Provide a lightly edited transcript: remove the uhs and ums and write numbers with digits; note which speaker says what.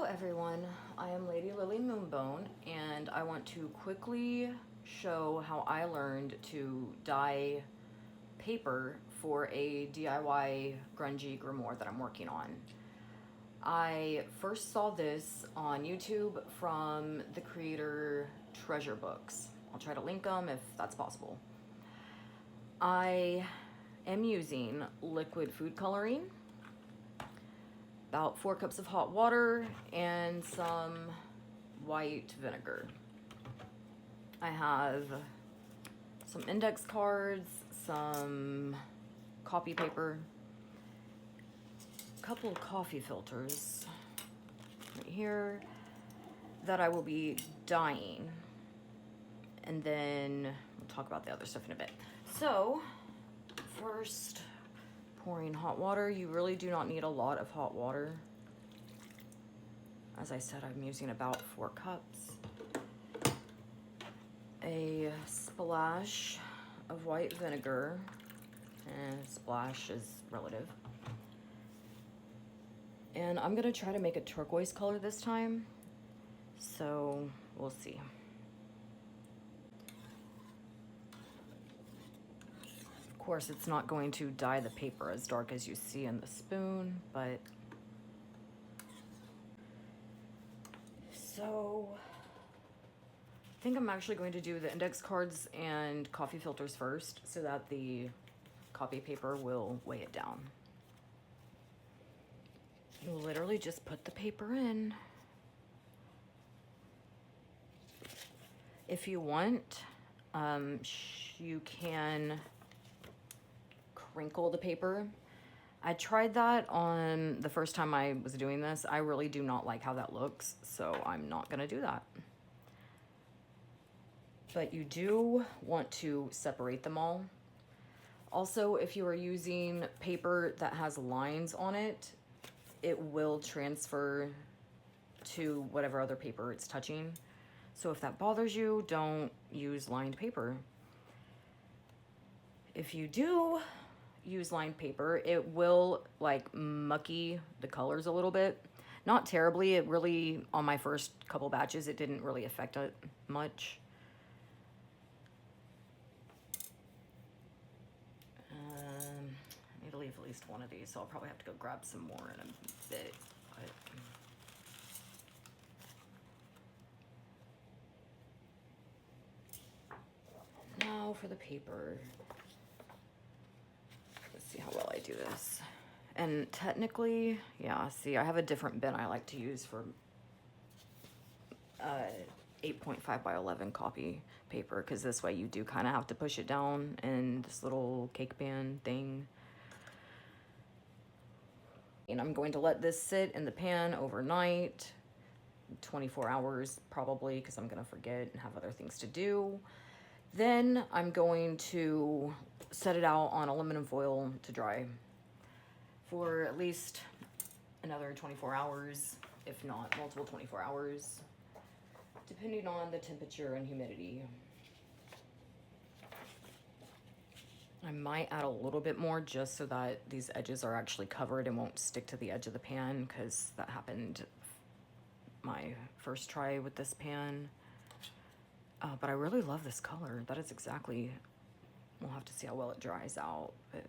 Speaker 1: everyone, I am Lady Lily Moonbone, and I want to quickly show how I learned to dye paper for a DIY grungy grimoire that I'm working on. I first saw this on YouTube from the creator Treasure Books. I'll try to link them if that's possible. I am using liquid food coloring, about 4 cups of hot water, and some white vinegar. I have some index cards, some copy paper, a couple of coffee filters right here that I will be dyeing, and then we'll talk about the other stuff in a bit. So first, pouring hot water. You really do not need a lot of hot water. As I said, I'm using about 4 cups. A splash of white vinegar, and splash is relative. And I'm gonna try to make a turquoise color this time, so we'll see. Of course, it's not going to dye the paper as dark as you see in the spoon, but so I think I'm actually going to do the index cards and coffee filters first so that the copy paper will weigh it down. You literally just put the paper in. If you want, you can crinkle the paper. I tried that on the first time I was doing this. I really do not like how that looks, so I'm not gonna do that. But you do want to separate them all. Also, if you are using paper that has lines on it, it will transfer to whatever other paper it's touching. So if that bothers you, don't use lined paper. If you do use lined paper, it will like mucky the colors a little bit. Not terribly. It really, on my first couple batches, it didn't really affect it much. I need to leave at least one of these, so I'll probably have to go grab some more in a bit. But now for the paper. See how well I do this. And technically, yeah, see, I have a different bin I like to use for 8.5 by 11 copy paper, because this way you do kind of have to push it down in this little cake pan thing. And I'm going to let this sit in the pan overnight, 24 hours probably, because I'm going to forget and have other things to do. Then I'm going to set it out on aluminum foil to dry for at least another 24 hours, if not multiple 24 hours, depending on the temperature and humidity. I might add a little bit more just so that these edges are actually covered and won't stick to the edge of the pan, because that happened my first try with this pan. But I really love this color. That is exactly, we'll have to see how well it dries out. But